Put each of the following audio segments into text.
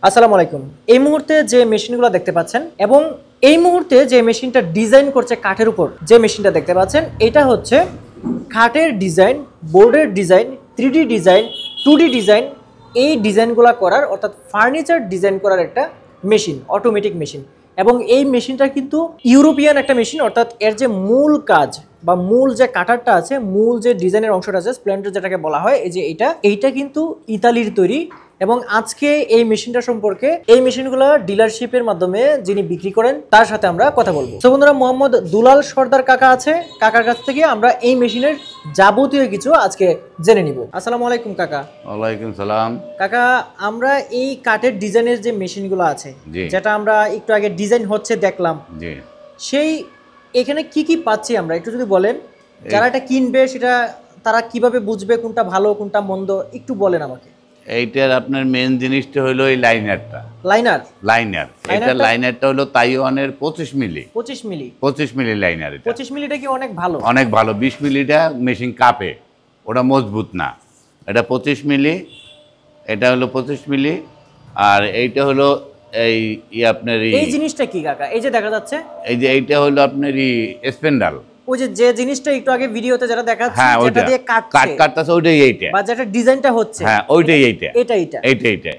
আসসালামু আলাইকুম। এই মুহূর্তে যে মেশিনগুলো দেখতে পাচ্ছেন এবং এই মুহূর্তে যে মেশিনটা ডিজাইন করছে কাঠের উপর, যে মেশিনটা দেখতে পাচ্ছেন এটা হচ্ছে খাটের ডিজাইন, বোর্ডের design, 3D design, 2D design, এই ডিজাইনগুলো করার অর্থাৎ ফার্নিচার ডিজাইন করার একটা মেশিন, অটোমেটিক মেশিন। এবং এই মেশিনটা কিন্তু ইউরোপিয়ান একটা মেশিন, অর্থাৎ এর যে মূল কাজ বা মূল যে কাটারটা আছে, মূল যে ডিজাইনের অংশটা আছে, স্প্লেন্ডার যেটাকে বলা হয়, এই যে এইটা কিন্তু ইতালির তৈরি। এবং আজকে এই মেশিনটা সম্পর্কে, এই মেশিনগুলো ডিলারশিপের মাধ্যমে যিনি বিক্রি করেন তার সাথে আমরা কথা বলবো। তো বন্ধুরা, মোহাম্মদ দুলাল সর্দার কাকা আছে, কাকার কাছ থেকে আমরা এই মেশিনের যাবতীয় কিছু আজকে জেনে নিব। আসসালামু আলাইকুম কাকা। ওয়ালাইকুম সালাম। কাকা, আমরা এই কাঠের ডিজাইনের যে মেশিনগুলো আছে, যেটা আমরা একটু আগে ডিজাইন হচ্ছে দেখলাম, সেই এখানে কি কি পাচ্ছি আমরা একটু যদি বলেন, যারা এটা কিনবে সেটা তারা কিভাবে বুঝবে কোনটা ভালো কোনটা মন্দ, একটু বলেন আমাকে। এইটার আপনার মেন জিনিসটা হলো এই লাইনারটা। লাইনারটা হলো তাইওয়ানের 25 মিলি লাইনার। 25 মিলিটা কি অনেক ভালো? অনেক ভালো। 20 মিলিটা মেশিন কাপে, ওটা মজবুত না। এটা 25 মিলি, এটা হলো 25 মিলি। আর এইটা হলো আপনার এই জিনিসটা কি কাকা, এই যে দেখা যাচ্ছে, এই যে এইটা হলো আপনার স্পেন্ডাল। ওই যে জিনিসটা একটু আগে ভিডিওতে যেটা দেখাচ্ছে, যেটা দিয়ে কাটতাছে, ওইটাই এইটা, বা যেটা ডিজাইনটা হচ্ছে, হ্যাঁ ওইটাই এইটা।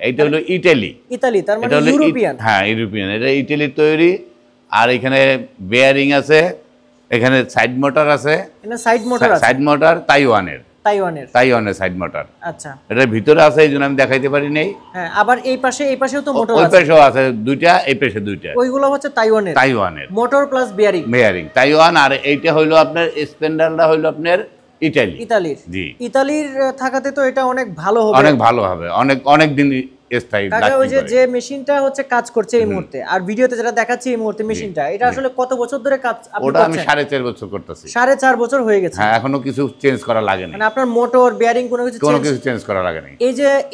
এইটা হলো ইতালি, তার মানে ইউরোপিয়ান। হ্যাঁ ইউরোপিয়ান, এটা ইতালির তৈরি। আর এখানে বেয়ারিং আছে, এখানে সাইড মোটর আছে, সাইড মোটর তাইওয়ানের সাইড মোটর। আচ্ছা, এটার ভিতরে আছে, এই জন্য আমি দেখাইতে পারি নাই। হ্যাঁ, আবার এইপাশেও তো মোটর আছে, ওই পাশেও আছে দুইটা, এই পাশে দুইটা। ওইগুলো হচ্ছে তাইওয়ানের মোটর প্লাস বেয়ারিং তাইওয়ান। আর এইটা হইলো আপনার স্পেন্ডালটা হইলো আপনার ইতালির। জি, ইতালির থাকাতে তো এটা অনেক ভালো হবে, অনেক দিন স্থায়ী। ওই যে মেশিনটা হচ্ছে কাজ করছে এই মুহূর্তে, আর ভিডিওতে যেটা দেখাচ্ছি এই মুহূর্তে মেশিনটা, এটা আসলে কত বছর ধরে কাজ আপনি করছেন? ওটা আমি 4.5 বছর করতেছি। 4.5 বছর হয়ে গেছে? হ্যাঁ, এখনো কিছু চেঞ্জ করা লাগে না। মানে আপনার মোটর বেয়ারিং কোনো কিছু চেঞ্জ করা লাগে না।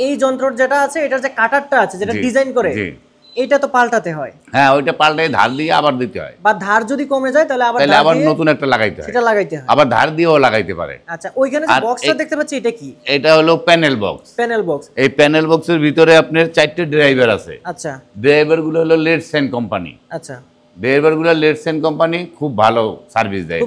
এই যন্ত্র যেটা আছে, এটার যে কাটারটা আছে, যেটা ডিজাইন করে, এটা তো পাল্টাতে হয়। হ্যাঁ, ওইটা পাল্টাই ধার দিয়ে আবার দিতে হয়, বা ধার যদি কমে যায় তাহলে আবার নতুন একটা লাগাইতে হয়, সেটা লাগাইতে হয়, আবার ধার দিয়েও লাগাইতে পারে। আচ্ছা, ওইখানে যে বক্সটা দেখতে পাচ্ছি, এটা কি? এটা হলো প্যানেল বক্স। এই প্যানেল বক্সের ভিতরে আপনার 4টে ড্রাইভার আছে। আচ্ছা, ড্রাইভার গুলো হলো লেটসেন কোম্পানি। আচ্ছা, ড্রাইভারগুলো লেটসেন কোম্পানি খুব ভালো সার্ভিস দেয়।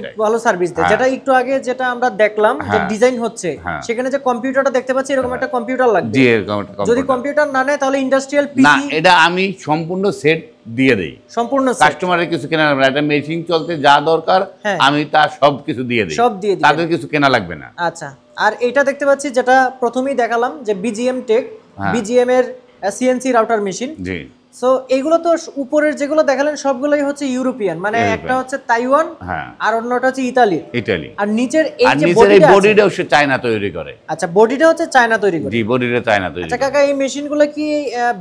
যেটা একটু আগে যেটা আমরা দেখলাম যে ডিজাইন হচ্ছে, সেখানে যে কম্পিউটারটা দেখতে পাচ্ছি, এরকম একটা কম্পিউটার লাগবে। জি, এরকম একটা কম্পিউটার। যদি কম্পিউটার না নেয় তাহলে ইন্ডাস্ট্রিয়াল পিসি না, এটা আমি সম্পূর্ণ সেট দিয়ে দেই। সম্পূর্ণ কাস্টমারের কিছু কেনা লাগবে না, এটা মেশিন চলতে যা দরকার আমি তার সব কিছু দিয়ে দেই, তাদের কিছু কেনা লাগবে না। আচ্ছা, আর এটা দেখতে পাচ্ছি যেটা প্রথমেই দেখালাম যে বিজিএম টেক, বিজিএম এর সিএনসি রাউটার মেশিন। জি, সো এইগুলো তো উপরের যেগুলো দেখালেন সবগুলোই হচ্ছে ইউরোপিয়ান, মানে একটা হচ্ছে তাইওয়ান আর অন্যটা হচ্ছে ইতালি। আর নিচের এই যে বডিটা হচ্ছে চায়না তৈরি করে। আচ্ছা, বডিটা হচ্ছে চায়না তৈরি করে। জি, বডিটা চায়না তৈরি। আচ্ছা কাকা, এই মেশিনগুলো কি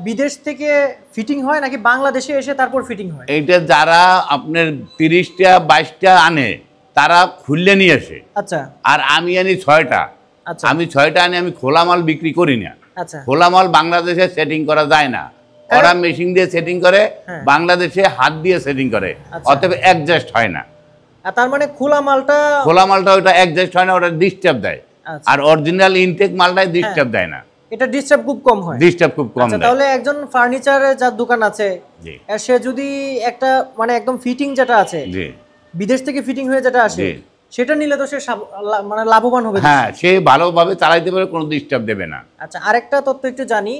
বিদেশ থেকে ফিটিং হয় নাকি বাংলাদেশে এসে তারপর ফিটিং হয়? এইটা যারা আপনার 30টা 22টা আনে তারা খুললে নিয়ে আসে। আচ্ছা, আর আমি আনি 6টা। আচ্ছা, আমি 6টা আনি, আমি খোলা মাল বিক্রি করি না। আচ্ছা, খোলা মাল বাংলাদেশে সেটিং করা যায় না, ওরা মেশিন দিয়ে সেটিং করে, বাংলাদেশে হাত দিয়ে সেটিং করে, অতএব অ্যাডজাস্ট হয় না। তার মানে খোলা মালটা ওটা অ্যাডজাস্ট হয় না, ওটা ডিস্টার্ব দেয়। আর অরিজিনাল ইনটেক মালটাই ডিস্টার্ব দেয় না, এটা ডিস্টার্ব খুব কম হয়। দেয়। তাহলে একজন ফার্নিচারের যার দোকান আছে, সে যদি একটা মানে একদম ফিটিং যেটা আছে, বিদেশ থেকে ফিটিং হয়ে যেটা আসে, সেটা নিলে তো সে মানে লাভবান হবে। হ্যাঁ, সে ভালোভাবে চালাইতে পারে, কোনো ডিস্টার্ব দেবে না। আচ্ছা, আরেকটা তথ্য একটু জানি,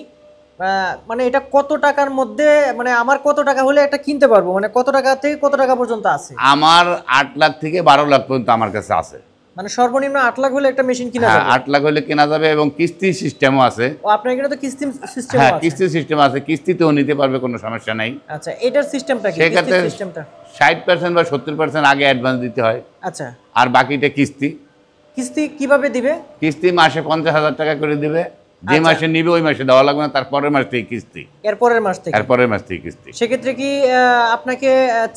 মানে এটা কত টাকার মধ্যে, মানে আমার কত টাকা হলে এটা কিনতে পারবো, মানে কত টাকা থেকে কত টাকা পর্যন্ত আছে? আমার 8 লাখ থেকে 12 লাখ পর্যন্ত আমার কাছে আছে। মানে সর্বনিম্ন 8 লাখ হলে একটা মেশিন কিনা যাবে? 8 লাখ হলে কেনা যাবে, এবং কিস্তি সিস্টেমও আছে। ও, আপনার এখানে তো কিস্তি সিস্টেম আছে? হ্যাঁ, কিস্তি সিস্টেম আছে, কিস্তিতেও নিতে পারবে, কোনো সমস্যা নাই। আচ্ছা, এটার সিস্টেমটা কি? কিস্তি সিস্টেমটা 60% বা 70% আগে অ্যাডভান্স দিতে হয়। আচ্ছা, আর বাকিটা কিস্তি কিভাবে দিবে? কিস্তি মাসে 50,000 টাকা করে দিবে। যে মাসে নিবে ওই মাসে দেওয়া লাগবে না, তারপরের মাস থেকে কিস্তি। এরপরের মাস থেকে কিস্তি। সেক্ষেত্রে কি আপনাকে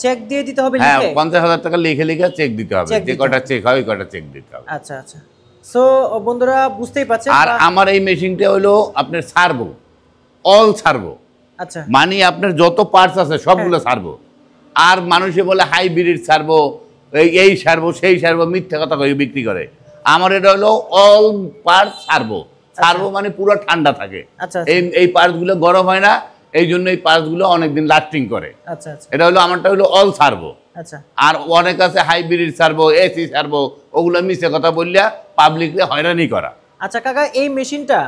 চেক দিয়ে দিতে হবে? হ্যাঁ, 50,000 টাকা লিখে চেক দিতে হবে, যে কটা চেক হয় ওই কটা চেক দিতে হবে। আচ্ছা, আচ্ছা। সো বন্ধুরা বুঝতেই পারছেন। আর আমার এই মেশিনটা হলো আপনার সার্ভো, অল সার্ভো। আচ্ছা, মানে আপনার যত পার্টস আছে সবগুলো সার্ভো। আর মানুষে বলে হাইব্রিড সার্ভো, এই সার্ভো সেই সার্ভো, মিথ্যা কথা কই বিক্রি করে। আমার এটা হলো অল পার্টস সার্ভো। সার্ভো মানে পুরো ঠান্ডা থাকে, এই পার্টস গুলো গরম হয় না, এই জন্য এই পার্টসগুলো অনেকদিন লাস্টিং করে। আচ্ছা আচ্ছা, এটা হলো আমারটা হলো অল সার্ভো। আচ্ছা আর অনেক আছে হাইব্রিড সার্ভো, এসি সার্ভো, ওগুলো মিশে কথা বললে পাবলিককে হয়রানি করা। আচ্ছা কাকা, এই মেশিনটা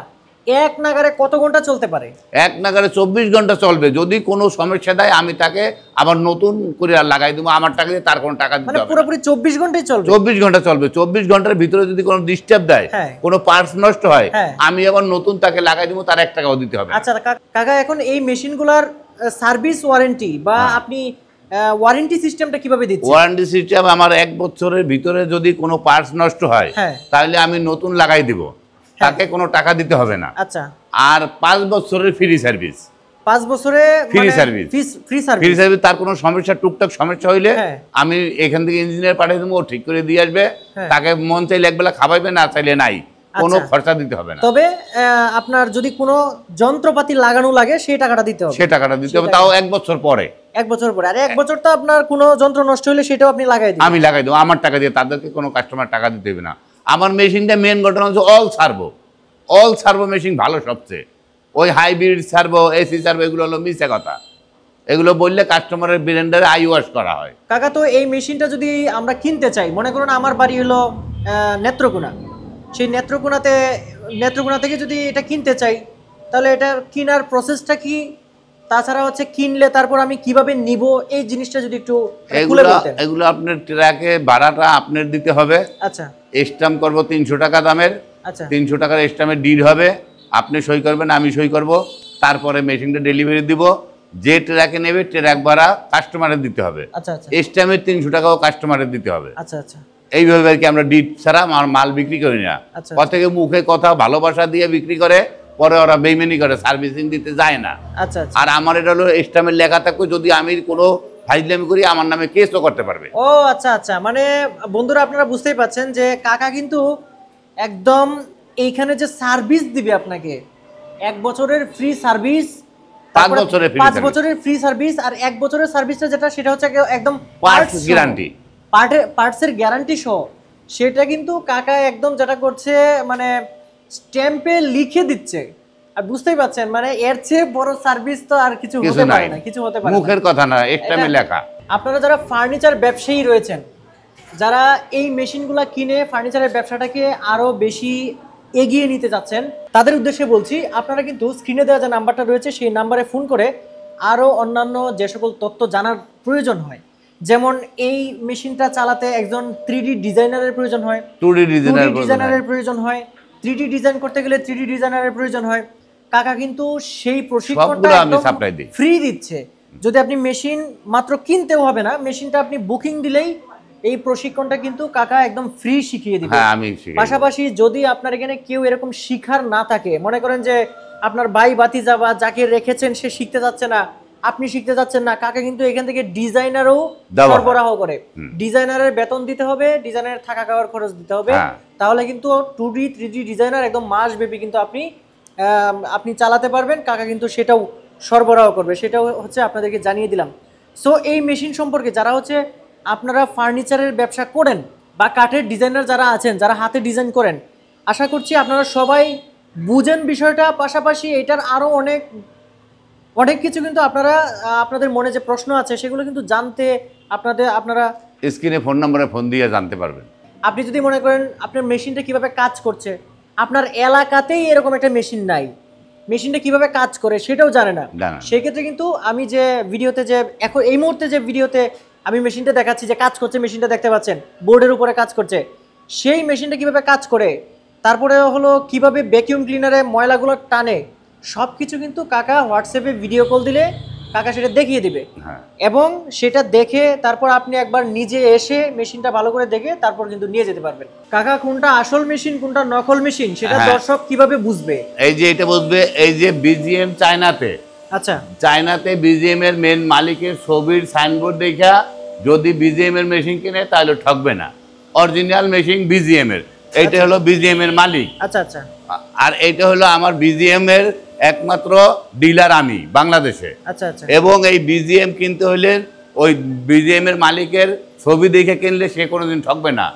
এক নাগারে কত ঘন্টা চলতে পারে? এক নাগারে 24 ঘন্টা চলবে। যদি কোনো সমস্যা দেয় আমি তাকে আবার নতুন করে আর লাগাই দেবো, আমার টাকা দিয়ে তার কোনো টাকা দিতে মানে হবে না। পুরোপুরি 24 ঘন্টাই চলবে? 24 ঘন্টা চলবে। 24 ঘন্টার ভিতরে যদি কোনো ডিস্টার্ব দেয়, হ্যাঁ। কোনো পার্টস নষ্ট হয়, হ্যাঁ। আমি আবার নতুন তাকে লাগাই দেবো, তার 1 টাকাও দিতে হবে না। আচ্ছা কাকা, এখন এই মেশিনগুলোর সার্ভিস ওয়ারেন্টি বা আপনি ওয়ারেন্টি সিস্টেমটা কিভাবে দিচ্ছেন? ওয়ারেন্টি সিস্টেম আমার 1 বছরের ভিতরে যদি কোনো পার্টস নষ্ট হয়, হ্যাঁ। তাহলে আমি নতুন লাগাই দিব, তাকে কোনো টাকা দিতে হবে না। আচ্ছা, আর 5 বছরের ফ্রি সার্ভিস। 5 বছরে free service. Free service. Free service. তার কোনো সমস্যা, টুকটাক সমস্যা হইলে হ্যাঁ। আমি এখান থেকে ইঞ্জিনিয়ার পাঠিয়ে দেবো, ও ঠিক করে দিয়ে আসবে। হ্যাঁ। তাকে মন চাইলে একবেলা খাওয়াইবে, না চাইলে নাই, কোনো আচ্ছা। খরচা দিতে হবে না। তবে আপনার যদি কোনো যন্ত্রপাতি লাগানো লাগে সেই টাকাটা দিতে হবে। সে টাকাটা দিতে হবে, তাও 1 বছর পরে। 1 বছর পরে। আর 1 বছর তো আপনার কোনো যন্ত্র নষ্ট হলে সেটাও আপনি লাগাই দিবেন? আমি লাগাই দেবো আমার টাকা দিয়ে, তাদেরকে কোনো কাস্টমার টাকা দিতে হবে না। আমার মেশিনটা মেন ঘটনা হচ্ছে all servo. All servo machine ভালো সবচেয়ে। ওই হাইব্রিড সার্ভো, এসি সার্ভো, এগুলো হলো মিশে কথা। এগুলো বললে কাস্টমারের ব্লেন্ডারে আই ওয়াশ করা হয়। কাকা, তো এই মেশিনটা যদি আমরা কিনতে চাই, মনে করুন আমার বাড়ি হলো নেত্রকোনা, সেই নেত্রকোনা থেকে যদি এটা কিনতে চাই, তাহলে এটা কেনার প্রসেসটা কি? তাছাড়া হচ্ছে কিনলে তারপর আমি কিভাবে নিব, এই জিনিসটা যদি একটু খুলে বলতেন। এগুলো আপনার ট্রাকে ভাড়াটা আপনার দিতে হবে। আচ্ছা, স্ট্যাম্প করবো 300 টাকা দামের। আচ্ছা 300 টাকার স্ট্যাম্পের ডিড হবে, আপনি সই করবেন, আমি সই করব, তারপরে মেশিনটা ডেলিভারি দিব। যে ট্রাকে নেবে ট্রাক ভাড়া কাস্টমারের দিতে হবে, আচ্ছা আচ্ছা স্ট্যাম্পের 300 টাকাও কাস্টমারের দিতে হবে। আচ্ছা আচ্ছা এইভাবে আর কি আমরা ডিড ছাড়া আমার মাল বিক্রি করি না। আচ্ছা। থেকে মুখে কথা ভালোবাসা দিয়ে বিক্রি করে, পরে ওরা বেইমানি করে, সার্ভিসিং দিতে যায় না। আচ্ছা আচ্ছা। আর আমার এটা হলো স্ট্যাম্পের লেখা থাকবে, যদি আমি কোনো ফাইজলামি করি আমার নামে কেসও করতে পারবে। ও আচ্ছা আচ্ছা, মানে বন্ধুরা আপনারা বুঝতেই পাচ্ছেন যে কাকা কিন্তু একদম এইখানে যে সার্ভিস দিবে আপনাকে, 1 বছরের ফ্রি সার্ভিস, 5 বছরের free 5 service। বছরের ফ্রি সার্ভিস, আর 1 বছরের সার্ভিসটা যেটা সেটা হচ্ছে একদম পার্টস গ্যারান্টি, পার্টসের গ্যারান্টি সহ। সেটা কিন্তু কাকা একদম যেটা করছে, মানে স্ট্যাম্পে লিখে দিচ্ছে। আর বুঝতেই পাচ্ছেন, মানে এর চেয়ে বড় সার্ভিস তো আর কিছু হতে পারে না, কিছু হতে পারে না। মুখের কথা না, স্ট্যাম্পে লেখা। আপনারা যারা ফার্নিচার ব্যবসায়ী রয়েছেন, যারা এই মেশিনগুলা কিনে ফার্নিচারের ব্যবসাটাকে আরো বেশি এগিয়ে নিতে যাচ্ছেন, তাদের উদ্দেশ্যে বলছি, আপনারা কিন্তু স্ক্রিনে দেওয়া যে নাম্বারটা রয়েছে সেই নাম্বারে ফোন করে আরো অন্যান্য যে সকল তথ্য জানার প্রয়োজন হয়, যেমন এই মেশিনটা চালাতে একজন 3D ডিজাইনারের প্রয়োজন হয়, 2D ডিজাইনারের প্রয়োজন হয়, 3D ডিজাইন করতে গেলে 3D ডিজাইনারের প্রয়োজন হয়। কাকা কিন্তু সেই প্রশিক্ষণটা আমি সাপ্লাই দিই, ফ্রি দিচ্ছে। যদি আপনি মেশিন মাত্র কিনতেও হবে না, মেশিনটা আপনি বুকিং দিলেই এই প্রশিক্ষণটা কিন্তু কাকা একদম ফ্রি শিখিয়ে দিবে। হ্যাঁ, আমি শিখিয়ে। পাশাপাশি যদি আপনার এখানে কেউ এরকম শিখার না থাকে, মনে করেন যে আপনার ভাই ভাতিজা বা যাকে রেখেছেন সে শিখতে যাচ্ছে না, আপনি শিখতে যাচ্ছেন না, কাকা কিন্তু এখান থেকে ডিজাইনারও সরবরাহ করে। ডিজাইনারের বেতন দিতে হবে, ডিজাইনারের থাকা খাওয়ার খরচ দিতে হবে, তাহলে কিন্তু 2D 3D ডিজাইনার একদম মাস ব্যাপী কিন্তু আপনি চালাতে পারবেন। কাকা কিন্তু সেটাও সরবরাহ করবে, সেটাও হচ্ছে আপনাদেরকে জানিয়ে দিলাম। সো এই মেশিন সম্পর্কে যারা হচ্ছে আপনারা ফার্নিচারের ব্যবসা করেন বা কাঠের ডিজাইনার যারা আছেন, যারা হাতে ডিজাইন করেন, আশা করছি আপনারা সবাই বুঝেন বিষয়টা। পাশাপাশি এটার আরও অনেক কিছু কিন্তু আপনাদের মনে যে প্রশ্ন আছে সেগুলো কিন্তু জানতে আপনারা স্ক্রিনে ফোন নম্বরে ফোন দিয়ে জানতে পারবেন। আপনি যদি মনে করেন আপনার মেশিনটা কিভাবে কাজ করছে, আপনার এলাকাতেই এরকম একটা মেশিন নাই, মেশিনটা কিভাবে কাজ করে সেটাও জানে না, সেক্ষেত্রে কিন্তু আমি যে ভিডিওতে যে এখন এই মুহূর্তে যে ভিডিওতে আমি মেশিনটা দেখাচ্ছি যে কাজ করছে, মেশিনটা দেখতে পাচ্ছেন বোর্ডের উপরে কাজ করছে, সেই মেশিনটা কিভাবে কাজ করে, তারপরে হলো কিভাবে ভ্যাকিউম ক্লিনারে ময়লাগুলো টানে, সব কিছু কিন্তু কাকা হোয়াটসঅ্যাপে ভিডিও কল দিলে কাকা সেটা দেখিয়ে দিবে। এবং সেটা দেখে তারপর আপনি একবার নিজে এসে মেশিনটা ভালো করে দেখে তারপর কিন্তু নিয়ে যেতে পারবেন। কাকা কোনটা আসল মেশিন কোনটা নকল মেশিন সেটা দর্শক কিভাবে বুঝবে? এই যে এটা বুঝবে, এই যে বিজিএম চায়নাতে, আচ্ছা চায়নাতে বিজিএম এর মেন মালিকের ছবির সাইনবোর্ড দেখা যদি বিজিএম এর মেশিন কিনে তাহলে ঠকবে না। অরিজিনাল মেশিন বিজিএম এর, এইটা হলো বিজিএম এর মালিক। আচ্ছা আচ্ছা। আর এইটা হলো আমার বিজিএম এর একমাত্র ডিলার আমি বাংলাদেশে। আচ্ছা আচ্ছা। এবং এই বিজিএম কিনতে হলে ওই বিজিএম এর মালিকের ছবি দেখে কিনলে সে কোনোদিন ঠকবে না।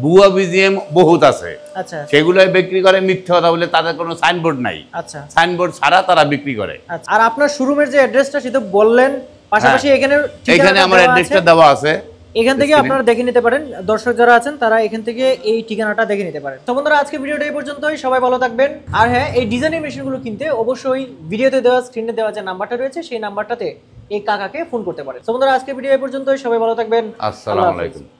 ভুয়া বিজিএম বহুত আছে, আচ্ছা সেগুলোই বিক্রি করে মিথ্যে কথা বলে, তাদের কোনো সাইনবোর্ড নাই, আচ্ছা সাইনবোর্ড ছাড়া তারা বিক্রি করে। আচ্ছা। আর আপনার শোরুমের যে অ্যাড্রেসটা সেটা বললেন, পাশাপাশি এখানে এখানে আমার অ্যাড্রেসটা দেওয়া আছে, এখান থেকে আপনারা দেখে নিতে পারেন। দর্শক যারা আছেন তারা এখান থেকে এই ঠিকানাটা দেখে নিতে পারেন। তো বন্ধুরা, আজকে ভিডিওটা এই পর্যন্তই। সবাই ভালো থাকবেন। আর হ্যাঁ, এই ডিজাইনের মেশিনগুলো কিনতে অবশ্যই ভিডিওতে দেওয়া, স্ক্রিনে দেওয়া যে নাম্বারটা রয়েছে সেই নাম্বারটাতে এই কাকাকে ফোন করতে পারেন। তো বন্ধুরা, আজকে ভিডিও এই পর্যন্তই। সবাই ভালো থাকবেন। আসসালামু আলাইকুম।